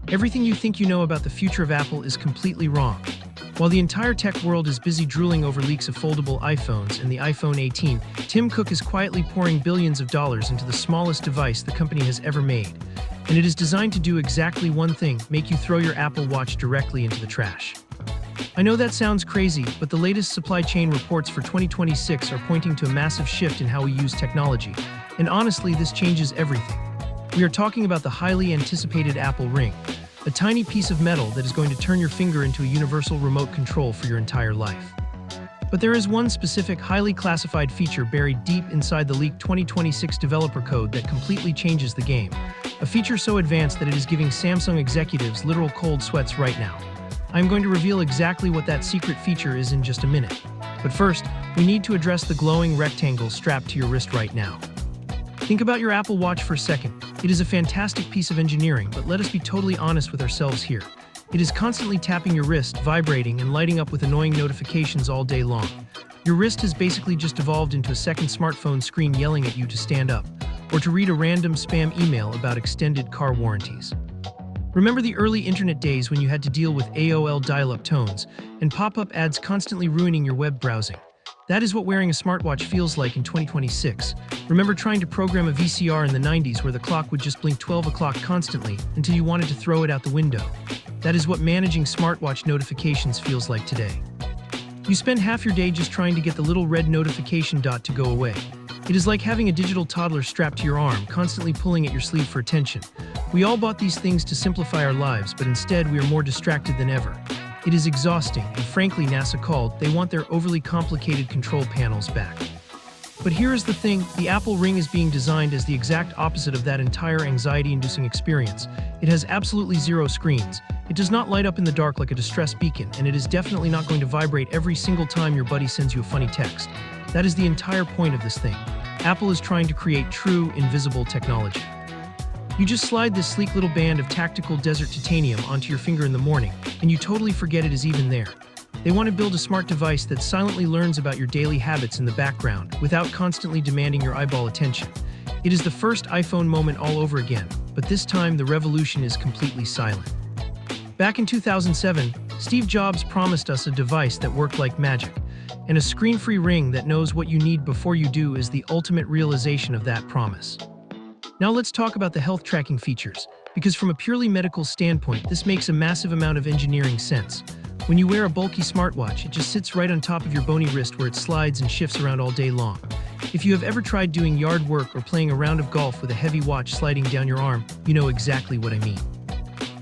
Everything you think you know about the future of Apple is completely wrong. While the entire tech world is busy drooling over leaks of foldable iPhones and the iPhone 18, Tim Cook is quietly pouring billions of dollars into the smallest device the company has ever made. And it is designed to do exactly one thing: make you throw your Apple Watch directly into the trash. I know that sounds crazy, but the latest supply chain reports for 2026 are pointing to a massive shift in how we use technology. And honestly, this changes everything. We are talking about the highly anticipated Apple Ring, a tiny piece of metal that is going to turn your finger into a universal remote control for your entire life. But there is one specific, highly classified feature buried deep inside the leaked 2026 developer code that completely changes the game. A feature so advanced that it is giving Samsung executives literal cold sweats right now. I'm going to reveal exactly what that secret feature is in just a minute. But first, we need to address the glowing rectangle strapped to your wrist right now. Think about your Apple Watch for a second. It is a fantastic piece of engineering, but let us be totally honest with ourselves here. It is constantly tapping your wrist, vibrating, and lighting up with annoying notifications all day long. Your wrist has basically just evolved into a second smartphone screen yelling at you to stand up, or to read a random spam email about extended car warranties. Remember the early internet days when you had to deal with AOL dial-up tones and pop-up ads constantly ruining your web browsing? That is what wearing a smartwatch feels like in 2026. Remember trying to program a VCR in the 90s where the clock would just blink 12 o'clock constantly until you wanted to throw it out the window? That is what managing smartwatch notifications feels like today. You spend half your day just trying to get the little red notification dot to go away. It is like having a digital toddler strapped to your arm, constantly pulling at your sleeve for attention. We all bought these things to simplify our lives, but instead we are more distracted than ever. It is exhausting, and frankly, NASA called. They want their overly complicated control panels back. But here is the thing: the Apple Ring is being designed as the exact opposite of that entire anxiety-inducing experience. It has absolutely zero screens. It does not light up in the dark like a distress beacon, and it is definitely not going to vibrate every single time your buddy sends you a funny text. That is the entire point of this thing. Apple is trying to create true, invisible technology. You just slide this sleek little band of tactical desert titanium onto your finger in the morning, and you totally forget it is even there. They want to build a smart device that silently learns about your daily habits in the background, without constantly demanding your eyeball attention. It is the first iPhone moment all over again, but this time the revolution is completely silent. Back in 2007, Steve Jobs promised us a device that worked like magic, and a screen-free ring that knows what you need before you do is the ultimate realization of that promise. Now let's talk about the health tracking features, because from a purely medical standpoint, this makes a massive amount of engineering sense. When you wear a bulky smartwatch, it just sits right on top of your bony wrist where it slides and shifts around all day long. If you have ever tried doing yard work or playing a round of golf with a heavy watch sliding down your arm, you know exactly what I mean.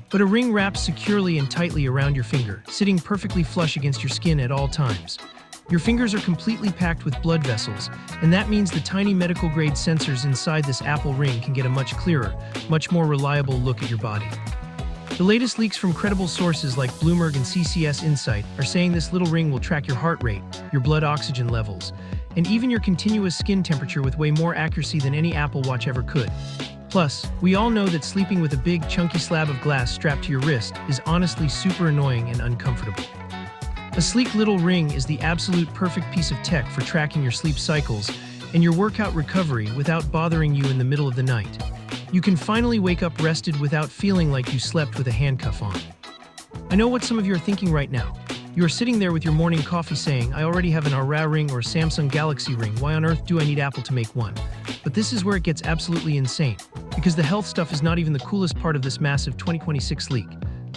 But a ring wraps securely and tightly around your finger, sitting perfectly flush against your skin at all times. Your fingers are completely packed with blood vessels, and that means the tiny medical-grade sensors inside this Apple Ring can get a much clearer, much more reliable look at your body. The latest leaks from credible sources like Bloomberg and CCS Insight are saying this little ring will track your heart rate, your blood oxygen levels, and even your continuous skin temperature with way more accuracy than any Apple Watch ever could. Plus, we all know that sleeping with a big, chunky slab of glass strapped to your wrist is honestly super annoying and uncomfortable. A sleek little ring is the absolute perfect piece of tech for tracking your sleep cycles and your workout recovery without bothering you in the middle of the night. You can finally wake up rested without feeling like you slept with a handcuff on. I know what some of you are thinking right now. You are sitting there with your morning coffee saying, I already have an Aura ring or a Samsung Galaxy ring, why on earth do I need Apple to make one? But this is where it gets absolutely insane, because the health stuff is not even the coolest part of this massive 2026 leak.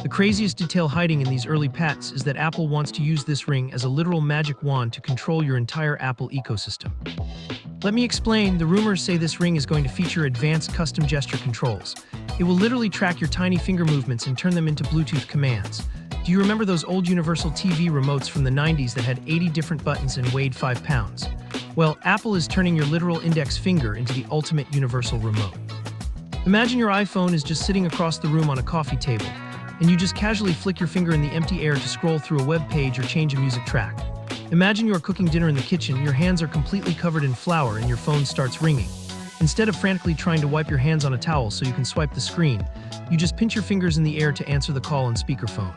The craziest detail hiding in these early pats is that Apple wants to use this ring as a literal magic wand to control your entire Apple ecosystem. Let me explain. The rumors say this ring is going to feature advanced custom gesture controls. It will literally track your tiny finger movements and turn them into Bluetooth commands. Do you remember those old universal TV remotes from the 90s that had 80 different buttons and weighed 5 pounds? Well, Apple is turning your literal index finger into the ultimate universal remote. Imagine your iPhone is just sitting across the room on a coffee table, and you just casually flick your finger in the empty air to scroll through a web page or change a music track. Imagine you are cooking dinner in the kitchen, your hands are completely covered in flour and your phone starts ringing. Instead of frantically trying to wipe your hands on a towel so you can swipe the screen, you just pinch your fingers in the air to answer the call on speakerphone.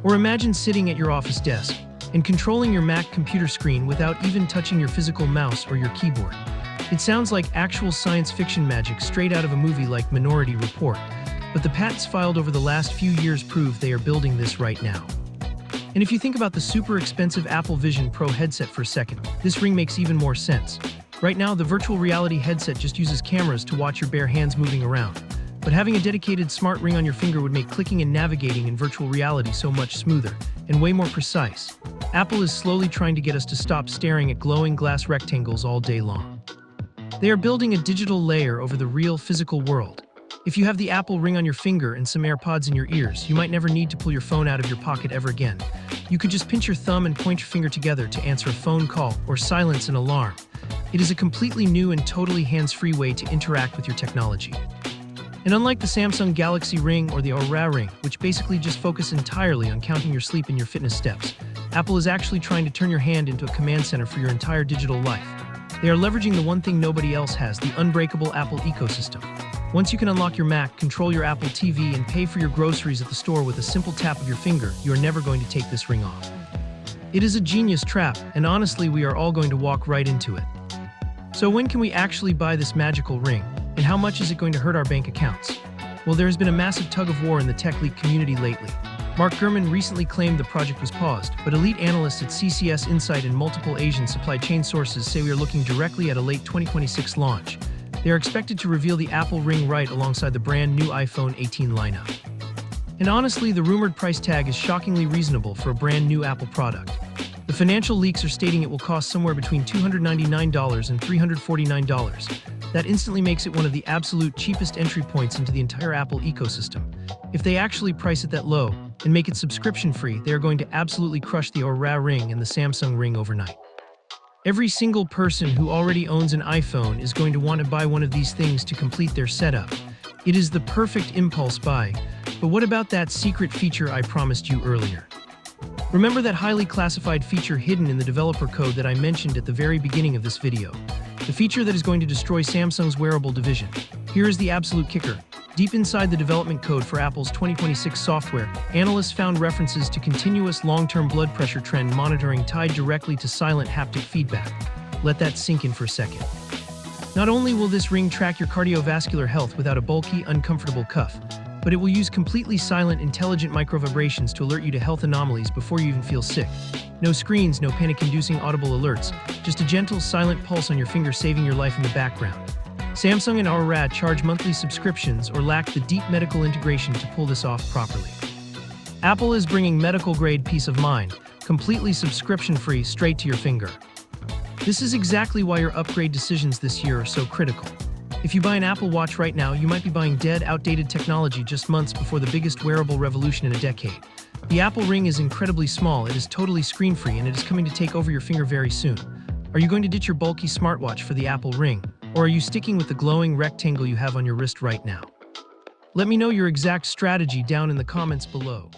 Or imagine sitting at your office desk and controlling your Mac computer screen without even touching your physical mouse or your keyboard. It sounds like actual science fiction magic straight out of a movie like Minority Report. but the patents filed over the last few years prove they are building this right now. And if you think about the super expensive Apple Vision Pro headset for a second, this ring makes even more sense. Right now, the virtual reality headset just uses cameras to watch your bare hands moving around. But having a dedicated smart ring on your finger would make clicking and navigating in virtual reality so much smoother and way more precise. Apple is slowly trying to get us to stop staring at glowing glass rectangles all day long. They are building a digital layer over the real physical world. If you have the Apple ring on your finger and some AirPods in your ears, you might never need to pull your phone out of your pocket ever again. You could just pinch your thumb and point your finger together to answer a phone call or silence an alarm. It is a completely new and totally hands-free way to interact with your technology. And unlike the Samsung Galaxy Ring or the Aura Ring, which basically just focus entirely on counting your sleep and your fitness steps, Apple is actually trying to turn your hand into a command center for your entire digital life. They are leveraging the one thing nobody else has, the unbreakable Apple ecosystem. Once you can unlock your Mac, control your Apple TV, and pay for your groceries at the store with a simple tap of your finger, you are never going to take this ring off. It is a genius trap, and honestly, we are all going to walk right into it. So when can we actually buy this magical ring, and how much is it going to hurt our bank accounts? Well, there has been a massive tug-of-war in the tech leak community lately. Mark Gurman recently claimed the project was paused, but elite analysts at CCS Insight and multiple Asian supply chain sources say we are looking directly at a late 2026 launch. They are expected to reveal the Apple Ring right alongside the brand new iPhone 18 lineup. And honestly, the rumored price tag is shockingly reasonable for a brand new Apple product. The financial leaks are stating it will cost somewhere between $299 and $349. That instantly makes it one of the absolute cheapest entry points into the entire Apple ecosystem. If they actually price it that low and make it subscription-free, they are going to absolutely crush the Aura Ring and the Samsung Ring overnight. Every single person who already owns an iPhone is going to want to buy one of these things to complete their setup. It is the perfect impulse buy. But what about that secret feature I promised you earlier? Remember that highly classified feature hidden in the developer code that I mentioned at the very beginning of this video? The feature that is going to destroy Samsung's wearable division. Here is the absolute kicker. Deep inside the development code for Apple's 2026 software, analysts found references to continuous long-term blood pressure trend monitoring tied directly to silent haptic feedback. Let that sink in for a second. Not only will this ring track your cardiovascular health without a bulky, uncomfortable cuff, but it will use completely silent, intelligent microvibrations to alert you to health anomalies before you even feel sick. No screens, no panic-inducing audible alerts, just a gentle, silent pulse on your finger saving your life in the background. Samsung and Aura charge monthly subscriptions or lack the deep medical integration to pull this off properly. Apple is bringing medical-grade peace of mind, completely subscription-free, straight to your finger. This is exactly why your upgrade decisions this year are so critical. If you buy an Apple Watch right now, you might be buying dead, outdated technology just months before the biggest wearable revolution in a decade. The Apple Ring is incredibly small, it is totally screen-free, and it is coming to take over your finger very soon. Are you going to ditch your bulky smartwatch for the Apple Ring? Or are you sticking with the glowing rectangle you have on your wrist right now? Let me know your exact strategy down in the comments below.